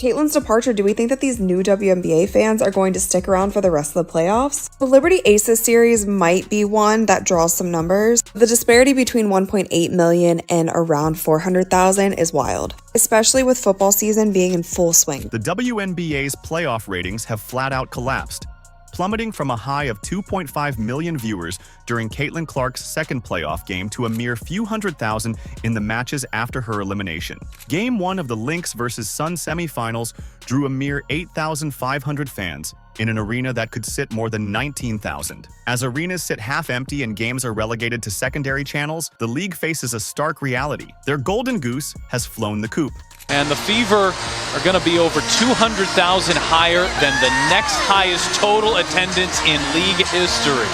Caitlin's departure, do we think that these new WNBA fans are going to stick around for the rest of the playoffs? The Liberty Aces series might be one that draws some numbers. The disparity between 1.8 million and around 400,000 is wild, especially with football season being in full swing. The WNBA's playoff ratings have flat out collapsed, plummeting from a high of 2.5 million viewers during Caitlin Clark's second playoff game to a mere few hundred thousand in the matches after her elimination. Game 1 of the Lynx vs. Sun semifinals drew a mere 8,500 fans in an arena that could sit more than 19,000. As arenas sit half empty and games are relegated to secondary channels, the league faces a stark reality. Their golden goose has flown the coop. And the Fever are going to be over 200,000 higher than the next highest total attendance in league history.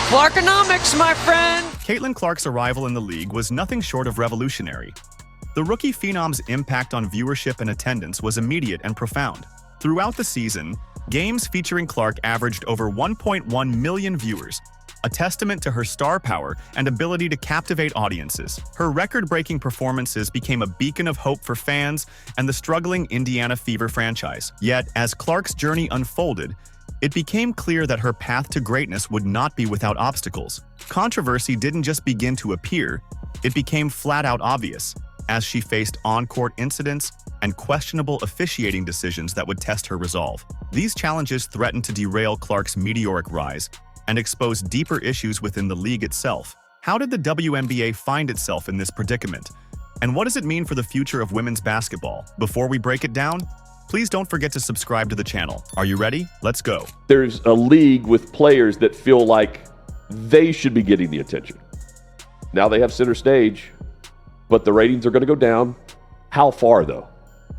Clarkonomics, my friend! Caitlin Clark's arrival in the league was nothing short of revolutionary. The rookie phenom's impact on viewership and attendance was immediate and profound. Throughout the season, games featuring Clark averaged over 1.1 million viewers, a testament to her star power and ability to captivate audiences. Her record-breaking performances became a beacon of hope for fans and the struggling Indiana Fever franchise. Yet, as Clark's journey unfolded, it became clear that her path to greatness would not be without obstacles. Controversy didn't just begin to appear, it became flat-out obvious, as she faced on-court incidents and questionable officiating decisions that would test her resolve. These challenges threatened to derail Clark's meteoric rise and expose deeper issues within the league itself. How did the WNBA find itself in this predicament? And what does it mean for the future of women's basketball? Before we break it down, please don't forget to subscribe to the channel. Are you ready? Let's go. There's a league with players that feel like they should be getting the attention. Now they have center stage, but the ratings are going to go down. How far, though?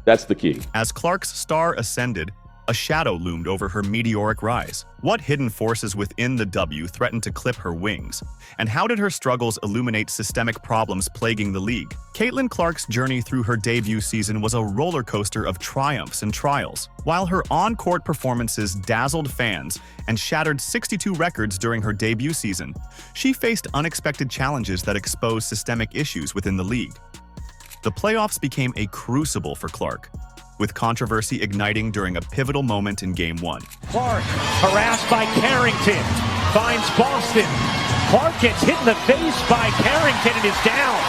That's the key. As Clark's star ascended, a shadow loomed over her meteoric rise. What hidden forces within the W threatened to clip her wings? And how did her struggles illuminate systemic problems plaguing the league? Caitlin Clark's journey through her debut season was a roller coaster of triumphs and trials. While her on-court performances dazzled fans and shattered 62 records during her debut season, she faced unexpected challenges that exposed systemic issues within the league. The playoffs became a crucible for Clark, with controversy igniting during a pivotal moment in Game 1. Clark, harassed by Carrington, finds Boston. Clark gets hit in the face by Carrington and is down.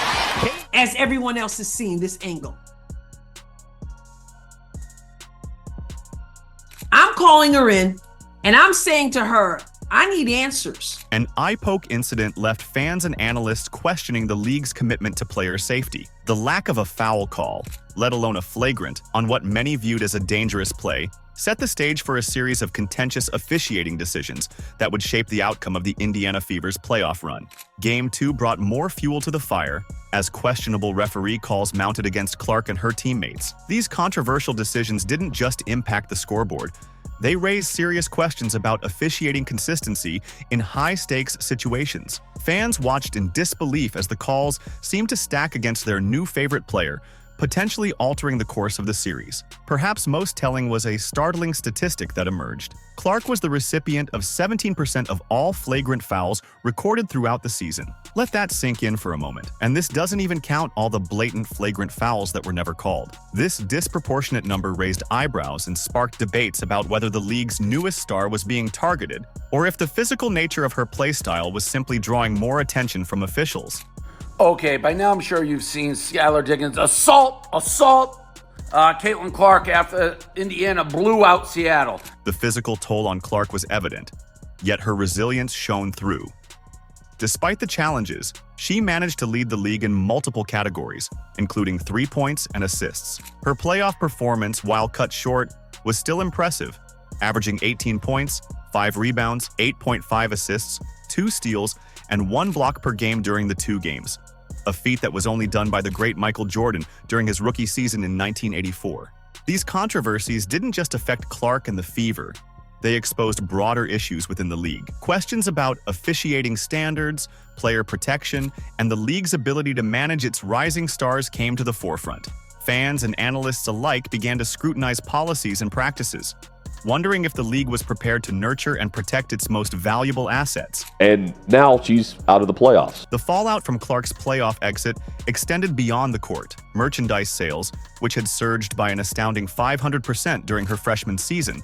As everyone else has seen this angle. I'm calling her in, and I'm saying to her, I need answers. An eye poke incident left fans and analysts questioning the league's commitment to player safety. The lack of a foul call, let alone a flagrant, on what many viewed as a dangerous play, set the stage for a series of contentious officiating decisions that would shape the outcome of the Indiana Fever's playoff run. Game 2 brought more fuel to the fire, as questionable referee calls mounted against Clark and her teammates. These controversial decisions didn't just impact the scoreboard, they raised serious questions about officiating consistency in high-stakes situations. Fans watched in disbelief as the calls seemed to stack against their new favorite player, potentially altering the course of the series. Perhaps most telling was a startling statistic that emerged. Clark was the recipient of 17% of all flagrant fouls recorded throughout the season. Let that sink in for a moment. And this doesn't even count all the blatant flagrant fouls that were never called. This disproportionate number raised eyebrows and sparked debates about whether the league's newest star was being targeted, or if the physical nature of her play style was simply drawing more attention from officials. Okay, by now I'm sure you've seen Skylar Diggins assault Caitlin Clark after Indiana blew out Seattle. The physical toll on Clark was evident, yet her resilience shone through. Despite the challenges, she managed to lead the league in multiple categories, including 3 points and assists. Her playoff performance, while cut short, was still impressive, averaging 18 points, 5 rebounds, 8.5 assists, 2 steals, and 1 block per game during the 2 games, a feat that was only done by the great Michael Jordan during his rookie season in 1984. These controversies didn't just affect Clark and the Fever, they exposed broader issues within the league. Questions about officiating standards, player protection, and the league's ability to manage its rising stars came to the forefront. Fans and analysts alike began to scrutinize policies and practices, wondering if the league was prepared to nurture and protect its most valuable assets. And now she's out of the playoffs. The fallout from Clark's playoff exit extended beyond the court. Merchandise sales, which had surged by an astounding 500% during her freshman season,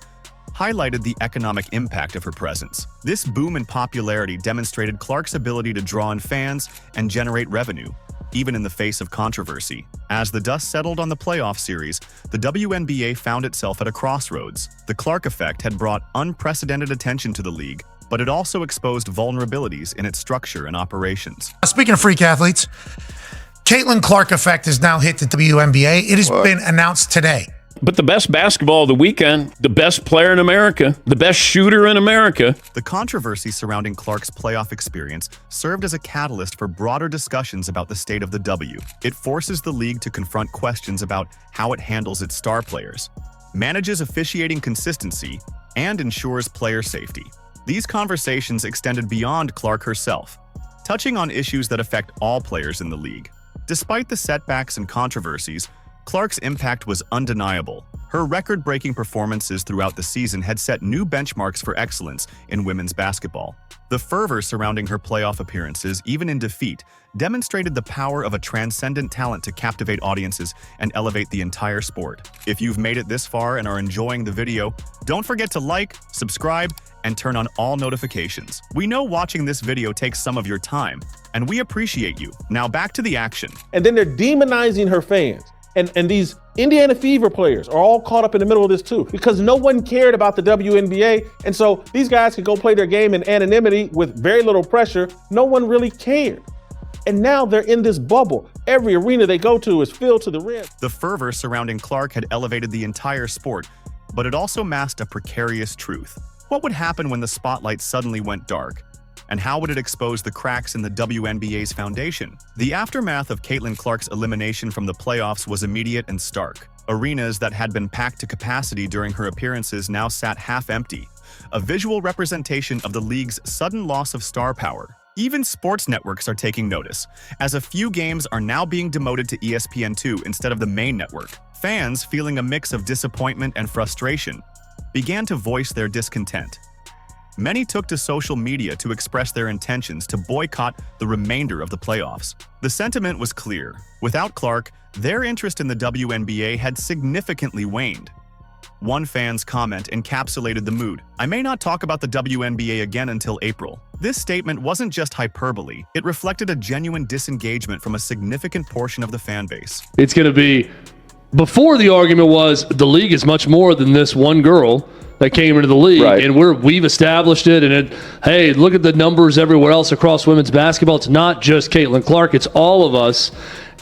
highlighted the economic impact of her presence. This boom in popularity demonstrated Clark's ability to draw in fans and generate revenue, even in the face of controversy. As the dust settled on the playoff series, the WNBA found itself at a crossroads. The Clark effect had brought unprecedented attention to the league, but it also exposed vulnerabilities in its structure and operations. Speaking of freak athletes, Caitlin Clark effect has now hit the WNBA. It has been announced today. But the best basketball of the weekend, the best player in America, the best shooter in America. The controversy surrounding Clark's playoff experience served as a catalyst for broader discussions about the state of the W. It forces the league to confront questions about how it handles its star players, manages officiating consistency, and ensures player safety. These conversations extended beyond Clark herself, touching on issues that affect all players in the league. Despite the setbacks and controversies, Clark's impact was undeniable. Her record-breaking performances throughout the season had set new benchmarks for excellence in women's basketball. The fervor surrounding her playoff appearances, even in defeat, demonstrated the power of a transcendent talent to captivate audiences and elevate the entire sport. If you've made it this far and are enjoying the video, don't forget to like, subscribe, and turn on all notifications. We know watching this video takes some of your time, and we appreciate you. Now back to the action. And then they're demonizing her fans. And these Indiana Fever players are all caught up in the middle of this too, because no one cared about the WNBA. And so these guys could go play their game in anonymity with very little pressure. No one really cared. And now they're in this bubble. Every arena they go to is filled to the rim. The fervor surrounding Clark had elevated the entire sport, but it also masked a precarious truth. What would happen when the spotlight suddenly went dark? And how would it expose the cracks in the WNBA's foundation? The aftermath of Caitlin Clark's elimination from the playoffs was immediate and stark. Arenas that had been packed to capacity during her appearances now sat half empty, a visual representation of the league's sudden loss of star power. Even sports networks are taking notice, as a few games are now being demoted to ESPN2 instead of the main network. Fans, feeling a mix of disappointment and frustration, began to voice their discontent. Many took to social media to express their intentions to boycott the remainder of the playoffs. The sentiment was clear. Without Clark, their interest in the WNBA had significantly waned. One fan's comment encapsulated the mood. "I may not talk about the WNBA again until April." This statement wasn't just hyperbole. It reflected a genuine disengagement from a significant portion of the fan base. It's going to be, before the argument was, the league is much more than this one girl that came into the league, right, and we've established it, and hey, look at the numbers everywhere else across women's basketball. It's not just Caitlin Clark, it's all of us.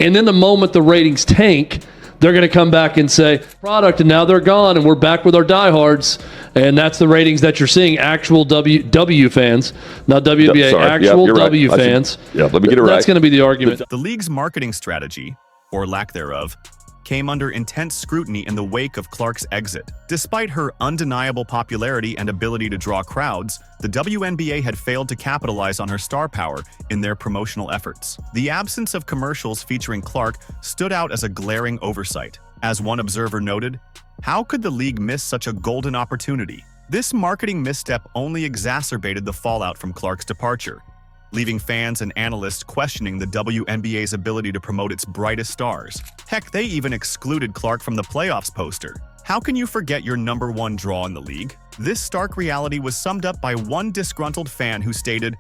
And then the moment the ratings tank, they're going to come back and say, product, and now they're gone, and we're back with our diehards. And that's the ratings that you're seeing, actual W fans, not WNBA, actual W fans. Let me get it right. That's going to be the argument. The league's marketing strategy, or lack thereof, came under intense scrutiny in the wake of Clark's exit. Despite her undeniable popularity and ability to draw crowds, the WNBA had failed to capitalize on her star power in their promotional efforts. The absence of commercials featuring Clark stood out as a glaring oversight. As one observer noted, "How could the league miss such a golden opportunity?" This marketing misstep only exacerbated the fallout from Clark's departure, leaving fans and analysts questioning the WNBA's ability to promote its brightest stars. Heck, they even excluded Clark from the playoffs poster. How can you forget your #1 draw in the league? This stark reality was summed up by one disgruntled fan who stated,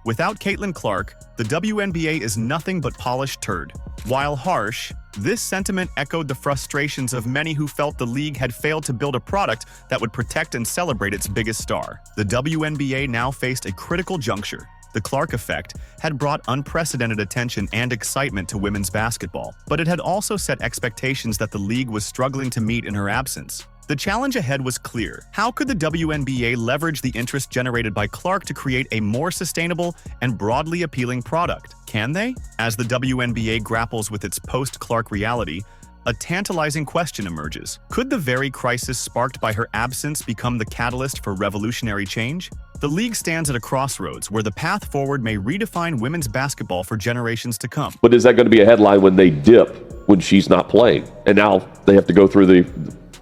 "Without Caitlin Clark, the WNBA is nothing but polished turd." While harsh, this sentiment echoed the frustrations of many who felt the league had failed to build a product that would protect and celebrate its biggest star. The WNBA now faced a critical juncture. The Clark effect had brought unprecedented attention and excitement to women's basketball, but it had also set expectations that the league was struggling to meet in her absence. The challenge ahead was clear. How could the WNBA leverage the interest generated by Clark to create a more sustainable and broadly appealing product? Can they? As the WNBA grapples with its post-Clark reality, a tantalizing question emerges. Could the very crisis sparked by her absence become the catalyst for revolutionary change? The league stands at a crossroads where the path forward may redefine women's basketball for generations to come. But is that going to be a headline when they dip when she's not playing? And now they have to go through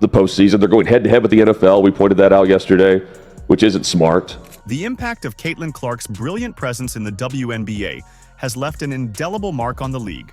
the postseason. They're going head-to-head with the NFL. We pointed that out yesterday, which isn't smart. The impact of Caitlin Clark's brilliant presence in the WNBA has left an indelible mark on the league.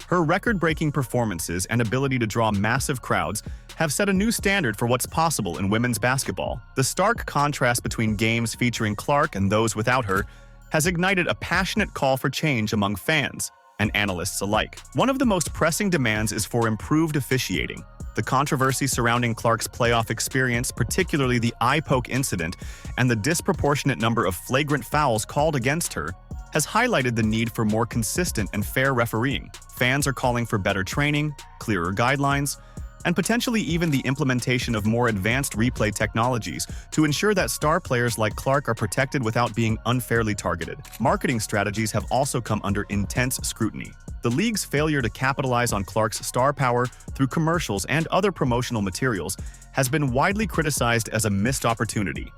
Her record-breaking performances and ability to draw massive crowds have set a new standard for what's possible in women's basketball. The stark contrast between games featuring Clark and those without her has ignited a passionate call for change among fans and analysts alike. One of the most pressing demands is for improved officiating. The controversy surrounding Clark's playoff experience, particularly the eye poke incident and the disproportionate number of flagrant fouls called against her, has highlighted the need for more consistent and fair refereeing. Fans are calling for better training, clearer guidelines, and potentially even the implementation of more advanced replay technologies to ensure that star players like Clark are protected without being unfairly targeted. Marketing strategies have also come under intense scrutiny. The league's failure to capitalize on Clark's star power through commercials and other promotional materials has been widely criticized as a missed opportunity.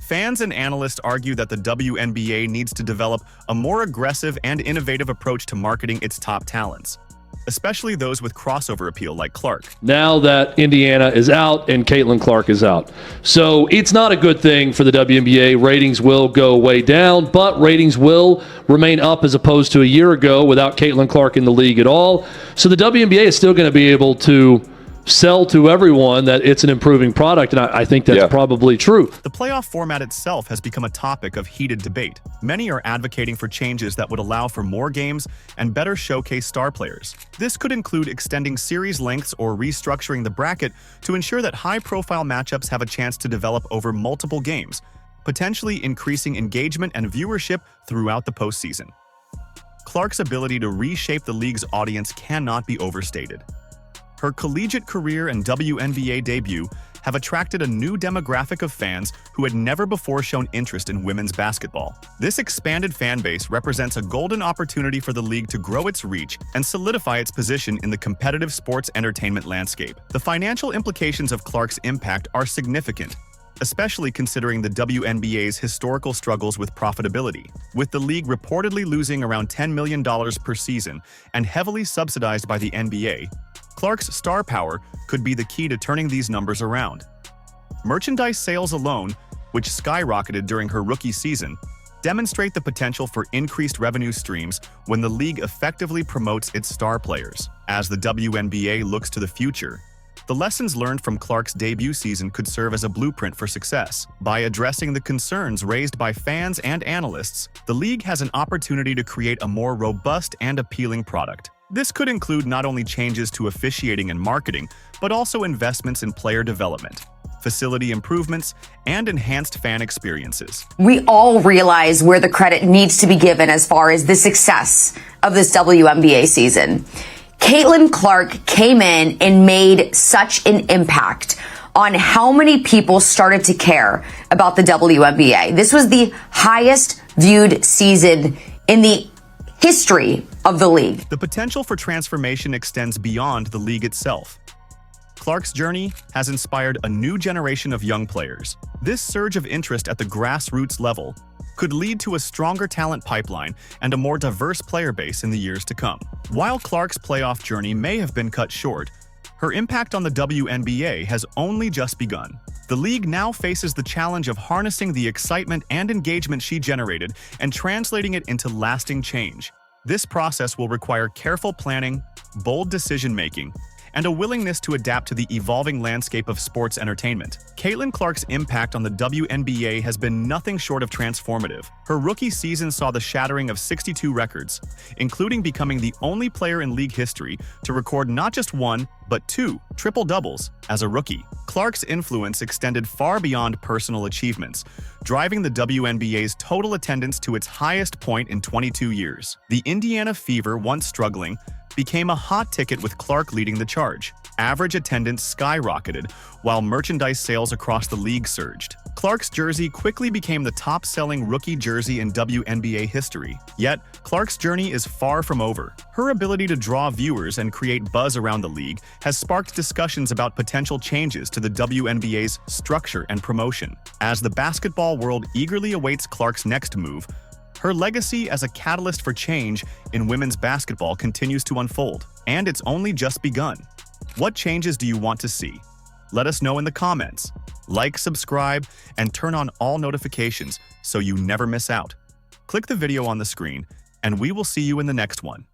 Fans and analysts argue that the WNBA needs to develop a more aggressive and innovative approach to marketing its top talents, especially those with crossover appeal like Clark. Now that Indiana is out and Caitlin Clark is out. So it's not a good thing for the WNBA. Ratings will go way down, but ratings will remain up as opposed to a year ago without Caitlin Clark in the league at all. So the WNBA is still going to be able to sell to everyone that it's an improving product, and I think that's probably true. The playoff format itself has become a topic of heated debate. Many are advocating for changes that would allow for more games and better showcase star players. This could include extending series lengths or restructuring the bracket to ensure that high-profile matchups have a chance to develop over multiple games, potentially increasing engagement and viewership throughout the postseason. Clark's ability to reshape the league's audience cannot be overstated. Her collegiate career and WNBA debut have attracted a new demographic of fans who had never before shown interest in women's basketball. This expanded fan base represents a golden opportunity for the league to grow its reach and solidify its position in the competitive sports entertainment landscape. The financial implications of Clark's impact are significant, especially considering the WNBA's historical struggles with profitability. With the league reportedly losing around $10 million per season and heavily subsidized by the NBA, Clark's star power could be the key to turning these numbers around. Merchandise sales alone, which skyrocketed during her rookie season, demonstrate the potential for increased revenue streams when the league effectively promotes its star players. As the WNBA looks to the future, the lessons learned from Clark's debut season could serve as a blueprint for success. By addressing the concerns raised by fans and analysts, the league has an opportunity to create a more robust and appealing product. This could include not only changes to officiating and marketing, but also investments in player development, facility improvements, and enhanced fan experiences. We all realize where the credit needs to be given as far as the success of this WNBA season. Caitlin Clark came in and made such an impact on how many people started to care about the WNBA. This was the highest viewed season in the history of the league. The potential for transformation extends beyond the league itself. Clark's journey has inspired a new generation of young players. This surge of interest at the grassroots level could lead to a stronger talent pipeline and a more diverse player base in the years to come. While Clark's playoff journey may have been cut short, her impact on the WNBA has only just begun. The league now faces the challenge of harnessing the excitement and engagement she generated and translating it into lasting change. This process will require careful planning, bold decision-making, and a willingness to adapt to the evolving landscape of sports entertainment. Caitlin Clark's impact on the WNBA has been nothing short of transformative. Her rookie season saw the shattering of 62 records, including becoming the only player in league history to record not just one, but two triple-doubles as a rookie. Clark's influence extended far beyond personal achievements, driving the WNBA's total attendance to its highest point in 22 years. The Indiana Fever, once struggling, became a hot ticket with Clark leading the charge. Average attendance skyrocketed, while merchandise sales across the league surged. Clark's jersey quickly became the top-selling rookie jersey in WNBA history. Yet, Clark's journey is far from over. Her ability to draw viewers and create buzz around the league has sparked discussions about potential changes to the WNBA's structure and promotion. As the basketball world eagerly awaits Clark's next move, her legacy as a catalyst for change in women's basketball continues to unfold, and it's only just begun. What changes do you want to see? Let us know in the comments. Like, subscribe, and turn on all notifications so you never miss out. Click the video on the screen, and we will see you in the next one.